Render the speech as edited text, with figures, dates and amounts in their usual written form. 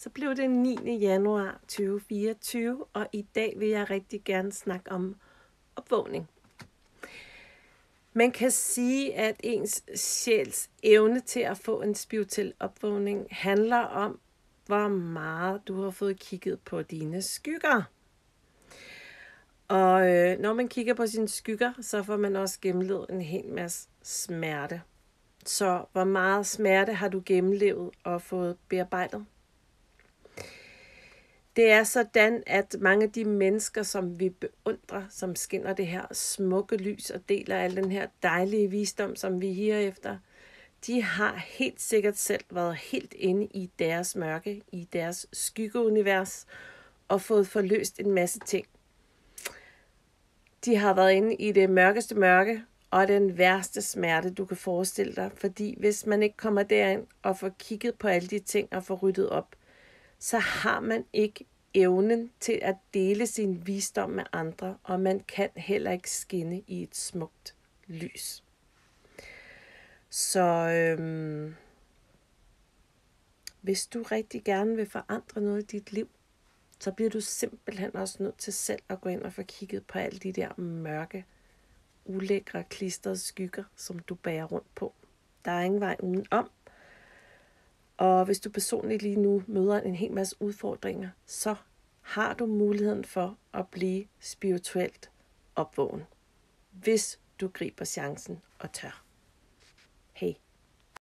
Så blev det 9. januar 2024, og i dag vil jeg rigtig gerne snakke om opvågning. Man kan sige, at ens sjæls evne til at få en spirituel opvågning handler om, hvor meget du har fået kigget på dine skygger. Og når man kigger på sine skygger, så får man også gennemlevet en hel masse smerte. Så hvor meget smerte har du gennemlevet og fået bearbejdet? Det er sådan, at mange af de mennesker, som vi beundrer, som skinner det her smukke lys og deler al den her dejlige visdom, som vi higer efter, de har helt sikkert selv været helt inde i deres mørke, i deres skyggeunivers, og fået forløst en masse ting. De har været inde i det mørkeste mørke, og den værste smerte, du kan forestille dig. Fordi hvis man ikke kommer derind og får kigget på alle de ting og får ryddet op, så har man ikke evnen til at dele sin visdom med andre, og man kan heller ikke skinne i et smukt lys. Så hvis du rigtig gerne vil forandre noget i dit liv, så bliver du simpelthen også nødt til selv at gå ind og få kigget på alle de der mørke, ulækre, klistrede skygger, som du bærer rundt på. Der er ingen vej udenom. Og hvis du personligt lige nu møder en hel masse udfordringer, så har du muligheden for at blive spirituelt opvågen, hvis du griber chancen og tør.